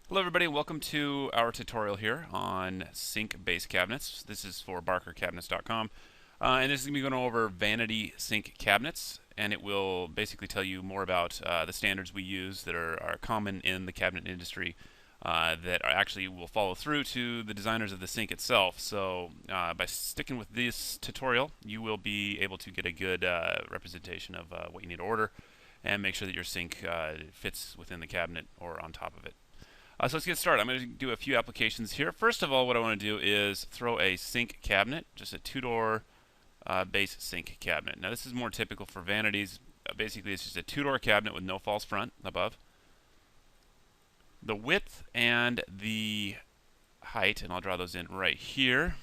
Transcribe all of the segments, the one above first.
Hello everybody, welcome to our tutorial here on sink-based cabinets. This is for barkercabinets.com, and this is going to be going over vanity sink cabinets, and it will basically tell you more about the standards we use that are common in the cabinet industry that actually will follow through to the designers of the sink itself. So by sticking with this tutorial, you will be able to get a good representation of what you need to order and make sure that your sink fits within the cabinet or on top of it. So let's get started. I'm going to do a few applications here. First of all, what I want to do is throw a sink cabinet, just a two-door base sink cabinet. Now this is more typical for vanities. Basically, it's just a two-door cabinet with no false front above. The width and the height, and I'll draw those in right here.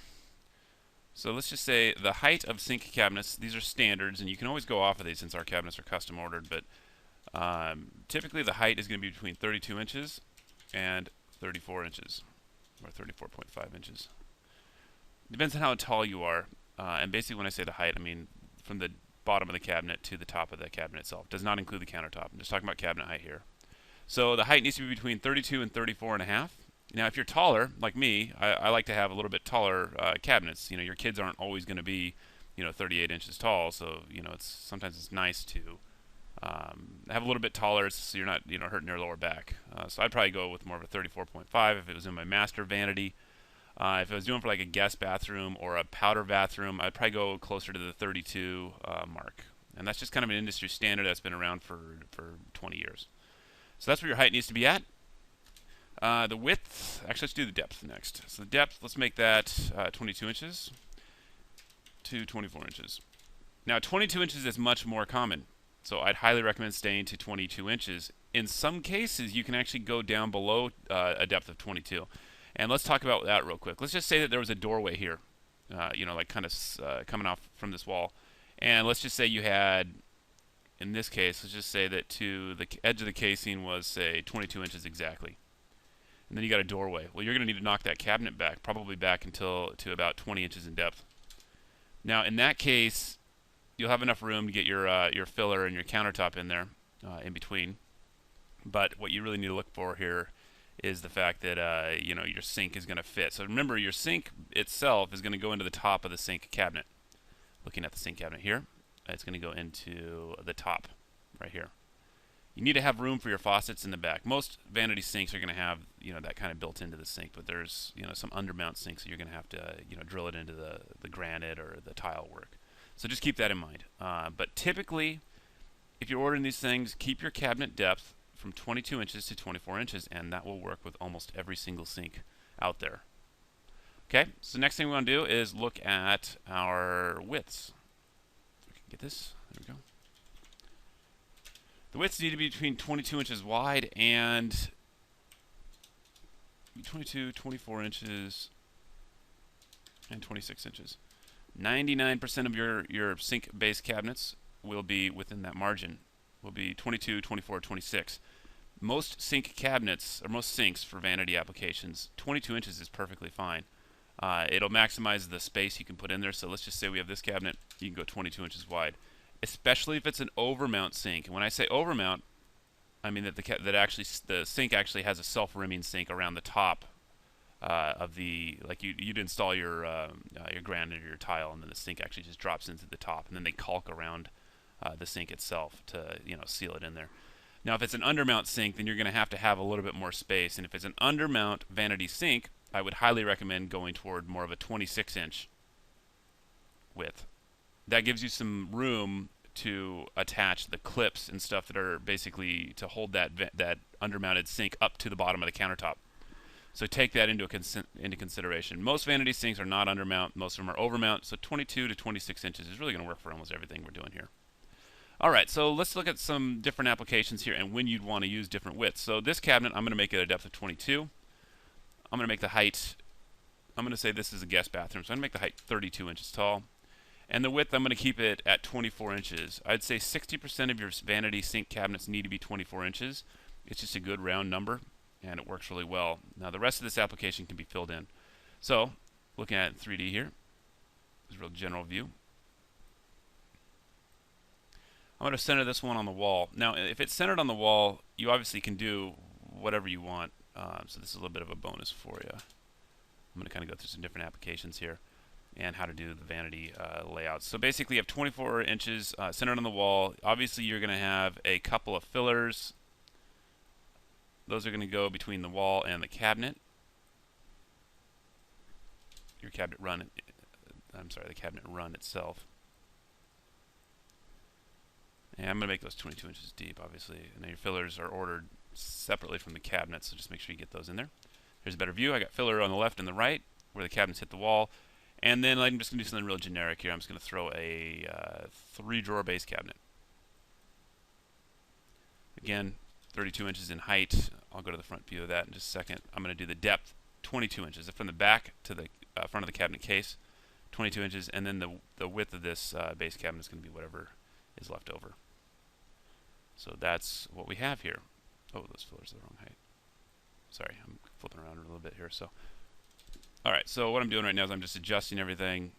So let's just say the height of sink cabinets, these are standards, and you can always go off of these since our cabinets are custom ordered, but typically the height is going to be between 32 inches and 34 inches, or 34.5 inches. Depends on how tall you are, and basically when I say the height, I mean from the bottom of the cabinet to the top of the cabinet itself. Does not include the countertop. I'm just talking about cabinet height here. So the height needs to be between 32 and 34 and a half. Now if you're taller, like me, I like to have a little bit taller cabinets. You know, your kids aren't always going to be, 38 inches tall, so, sometimes it's nice to have a little bit taller so you're not hurting your lower back. So I'd probably go with more of a 34.5 if it was in my master vanity. If I was doing for like a guest bathroom or a powder bathroom, I'd probably go closer to the 32 mark. And that's just kind of an industry standard that's been around for 20 years. So that's where your height needs to be at. The width, actually let's do the depth next. So the depth, let's make that 22 inches to 24 inches. Now 22 inches is much more common. So I'd highly recommend staying to 22 inches. In some cases, you can actually go down below a depth of 22. And let's talk about that real quick. Let's just say that there was a doorway here, like kind of coming off from this wall. And let's just say you had, in this case, let's just say that to the edge of the casing was, say, 22 inches exactly. And then you got a doorway. Well, you're going to need to knock that cabinet back, probably back to about 20 inches in depth. Now, in that case, you'll have enough room to get your filler and your countertop in there, in between. But what you really need to look for here is the fact that your sink is going to fit. So remember, your sink itself is going to go into the top of the sink cabinet. Looking at the sink cabinet here, it's going to go into the top right here. You need to have room for your faucets in the back. Most vanity sinks are going to have that kind of built into the sink, but there's some undermount sinks that you're going to have to drill it into the granite or the tile work. So just keep that in mind. But typically, if you're ordering these things, keep your cabinet depth from 22 inches to 24 inches, and that will work with almost every single sink out there. Okay, so next thing we want to do is look at our widths. We can get this. There we go. The widths need to be between 22 inches wide and 22, 24 inches, and 26 inches. 99% of your sink-based cabinets will be within that margin. Will be 22, 24, 26. Most sink cabinets, or most sinks for vanity applications, 22 inches is perfectly fine. It'll maximize the space you can put in there. So let's just say we have this cabinet, you can go 22 inches wide. Especially if it's an overmount sink. And when I say overmount, I mean that the sink actually has a self-rimming sink around the top of the, like you'd install your granite or your tile, and then the sink actually just drops into the top, and then they caulk around the sink itself to seal it in there. Now if it's an undermount sink, then you're going to have a little bit more space, and if it's an undermount vanity sink, I would highly recommend going toward more of a 26-inch width. That gives you some room to attach the clips and stuff that are basically to hold that undermounted sink up to the bottom of the countertop. So take that into consideration. Most vanity sinks are not undermount. Most of them are overmount. So 22 to 26 inches is really going to work for almost everything we're doing here. All right, so let's look at some different applications here and when you'd want to use different widths. So this cabinet, I'm going to make it a depth of 22. I'm going to make the height, I'm going to say this is a guest bathroom, so I'm going to make the height 32 inches tall. And the width, I'm going to keep it at 24 inches. I'd say 60% of your vanity sink cabinets need to be 24 inches. It's just a good round number, and it works really well. Now, the rest of this application can be filled in. So, looking at it in 3D here, this is a real general view. I'm going to center this one on the wall. Now, if it's centered on the wall, you obviously can do whatever you want. So this is a little bit of a bonus for you. I'm going to kind of go through some different applications here and how to do the vanity layouts. So basically you have 24 inches centered on the wall. Obviously you're going to have a couple of fillers. Those are going to go between the wall and the cabinet. Your cabinet run, the cabinet run itself. And I'm going to make those 22 inches deep, obviously. And then your fillers are ordered separately from the cabinet, so just make sure you get those in there. Here's a better view. I got filler on the left and the right, where the cabinets hit the wall. And then I'm just going to do something real generic here. I'm just going to throw a 3-drawer base cabinet. Again, 32 inches in height. I'll go to the front view of that in just a second. I'm going to do the depth, 22 inches. From the back to the front of the cabinet case, 22 inches. And then the width of this base cabinet is going to be whatever is left over. So that's what we have here. Oh, those fillers are the wrong height. Sorry, I'm flipping around a little bit here. So, all right. So what I'm doing right now is I'm just adjusting everything.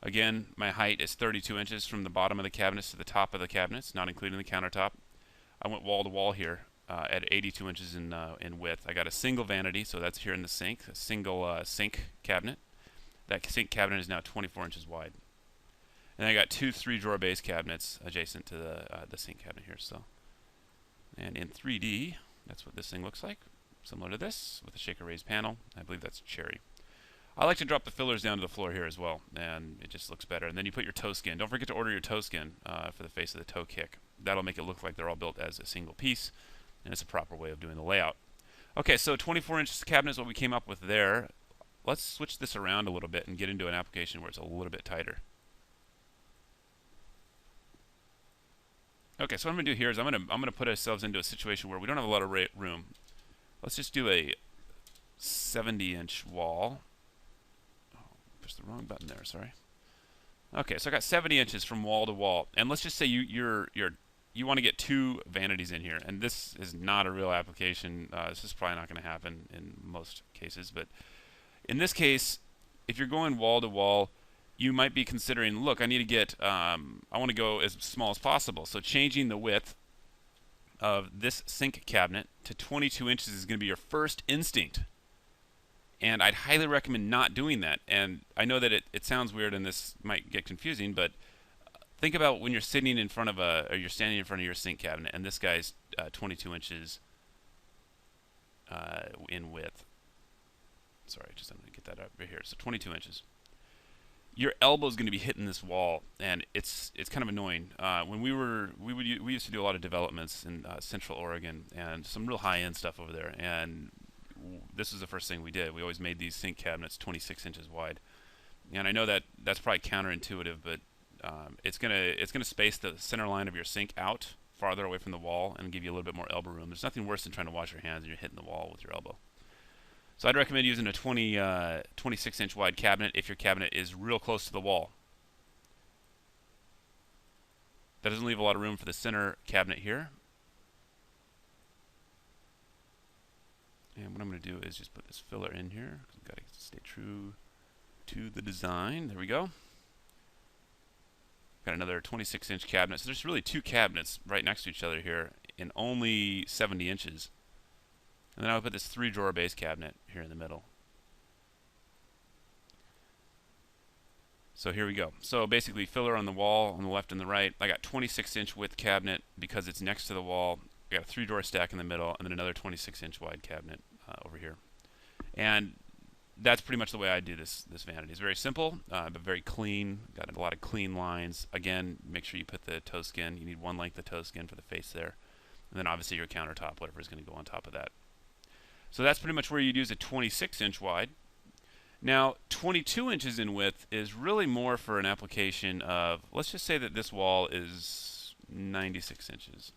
Again, my height is 32 inches from the bottom of the cabinets to the top of the cabinets, not including the countertop. I went wall to wall here at 82 inches in width. I got a single vanity, so that's here in the sink, a single sink cabinet. That sink cabinet is now 24 inches wide. And I got 2 3-drawer base cabinets adjacent to the sink cabinet here. So, and in 3D, that's what this thing looks like, similar to this, with a shaker raised panel. I believe that's cherry. I like to drop the fillers down to the floor here as well, and it just looks better. And then you put your toe skin. Don't forget to order your toe skin for the face of the toe kick. That'll make it look like they're all built as a single piece, and it's a proper way of doing the layout. Okay, so 24-inch cabinet is what we came up with there. Let's switch this around a little bit and get into an application where it's a little bit tighter. Okay, so what I'm going to do here is I'm going to put ourselves into a situation where we don't have a lot of room. Let's just do a 70-inch wall. Oh, pushed the wrong button there. Sorry. Okay, so I got 70 inches from wall to wall, and let's just say you want to get 2 vanities in here, and this is not a real application. This is probably not going to happen in most cases, but in this case, if you're going wall to wall, you might be considering, look, I need to get, I want to go as small as possible. So changing the width of this sink cabinet to 22 inches is going to be your first instinct. And I'd highly recommend not doing that. And I know that it sounds weird and this might get confusing, but think about when you're sitting in front of or you're standing in front of your sink cabinet, and this guy's 22 inches in width. Sorry, I'm going to get that up right here. So 22 inches. Your elbow is going to be hitting this wall, and it's kind of annoying. When we used to do a lot of developments in Central Oregon and some real high-end stuff over there, and this was the first thing we did. We always made these sink cabinets 26 inches wide, and I know that that's probably counterintuitive, but it's gonna space the center line of your sink out farther away from the wall and give you a little bit more elbow room. There's nothing worse than trying to wash your hands and you're hitting the wall with your elbow. So I'd recommend using a 26-inch wide cabinet if your cabinet is real close to the wall. That doesn't leave a lot of room for the center cabinet here. And what I'm going to do is just put this filler in here. I've got to stay true to the design. There we go. Got another 26-inch cabinet. So there's really 2 cabinets right next to each other here in only 70 inches. And then I'll put this 3-drawer base cabinet here in the middle. So here we go. So basically filler on the wall on the left and the right. I got 26-inch width cabinet because it's next to the wall. I got a 3-drawer stack in the middle and then another 26-inch wide cabinet over here. And that's pretty much the way I do this vanity. It's very simple, but very clean. Got a lot of clean lines. Again, make sure you put the toe skin. You need 1 length of toe skin for the face there. And then obviously your countertop, whatever is going to go on top of that. So that's pretty much where you'd use a 26-inch wide. Now, 22 inches in width is really more for an application of, let's just say that this wall is 96 inches.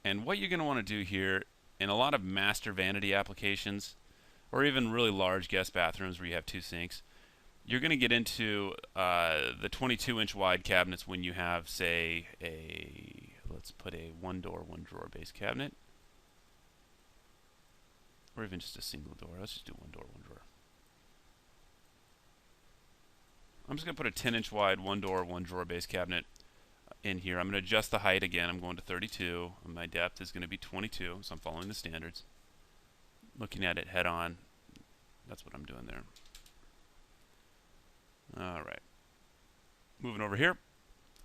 And what you're going to want to do here, in a lot of master vanity applications, or even really large guest bathrooms where you have 2 sinks, you're going to get into the 22-inch wide cabinets when you have, say, let's put a 1-door, 1-drawer base cabinet. Or even just a single door. Let's just do 1-door, 1-drawer. I'm just going to put a 10-inch wide 1-door, 1-drawer base cabinet in here. I'm going to adjust the height again. I'm going to 32, and my depth is going to be 22, so I'm following the standards. Looking at it head on, that's what I'm doing there. All right. Moving over here,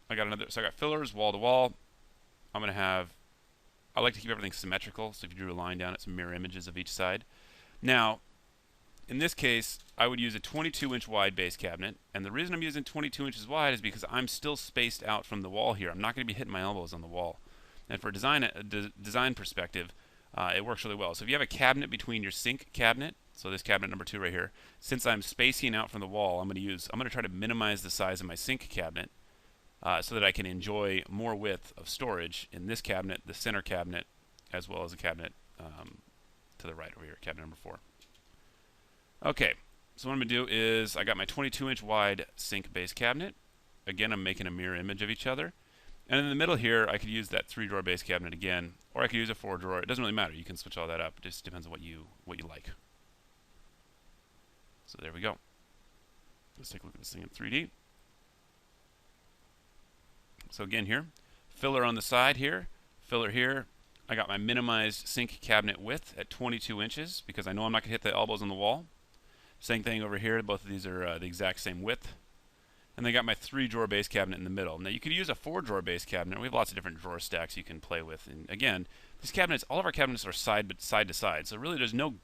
I got fillers wall to wall. I'm going to have, I like to keep everything symmetrical, so if you drew a line down, it's mirror images of each side. Now, in this case, I would use a 22-inch wide base cabinet, and the reason I'm using 22 inches wide is because I'm still spaced out from the wall here. I'm not going to be hitting my elbows on the wall. And for design perspective, it works really well. So if you have a cabinet between your sink cabinet, so this cabinet number 2 right here, since I'm spacing out from the wall, I'm going to try to minimize the size of my sink cabinet so that I can enjoy more width of storage in this cabinet, the center cabinet, as well as the cabinet to the right over here, cabinet number 4. Okay, so what I'm going to do is I got my 22-inch wide sink base cabinet. Again, I'm making a mirror image of each other. And in the middle here, I could use that 3-drawer base cabinet again, or I could use a 4-drawer. It doesn't really matter. You can switch all that up. It just depends on what you like. So there we go. Let's take a look at this thing in 3D. So again here, filler on the side here, filler here. I got my minimized sink cabinet width at 22 inches because I know I'm not going to hit the elbows on the wall. Same thing over here. Both of these are the exact same width. And then I got my 3-drawer base cabinet in the middle. Now you could use a 4-drawer base cabinet. We have lots of different drawer stacks you can play with. And again, these cabinets, all of our cabinets are side to side. So really there's no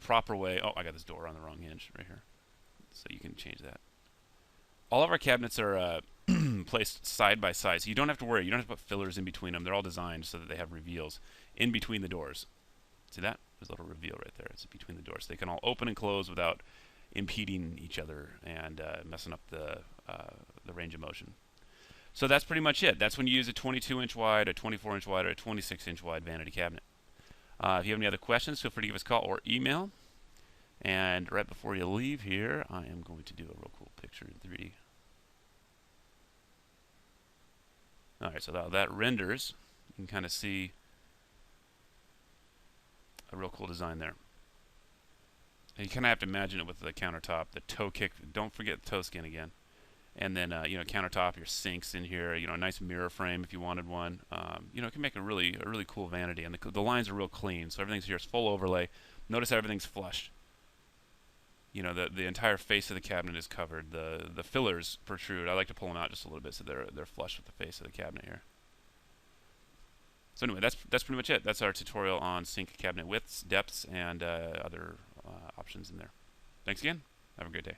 proper way. Oh, I got this door on the wrong hinge right here. So you can change that. All of our cabinets are placed side by side. So you don't have to worry. You don't have to put fillers in between them. They're all designed so that they have reveals in between the doors. See that? There's a little reveal right there. It's between the doors. So they can all open and close without impeding each other and messing up the range of motion. So that's pretty much it. That's when you use a 22-inch wide, a 24-inch wide, or a 26-inch wide vanity cabinet. If you have any other questions, feel free to give us a call or email. And right before you leave here, I am going to do a real cool picture in 3D. Alright, so that renders. You can kind of see a real cool design there. And you kind of have to imagine it with the countertop, the toe kick. Don't forget the toe skin again. And then, countertop, your sinks in here. A nice mirror frame if you wanted one. It can make a really cool vanity. And the lines are real clean, so everything's here is full overlay. Notice how everything's flush. The entire face of the cabinet is covered. The fillers protrude. I like to pull them out just a little bit so they're flush with the face of the cabinet here. So anyway, that's pretty much it. That's our tutorial on sink cabinet widths, depths, and other options in there. Thanks again. Have a great day.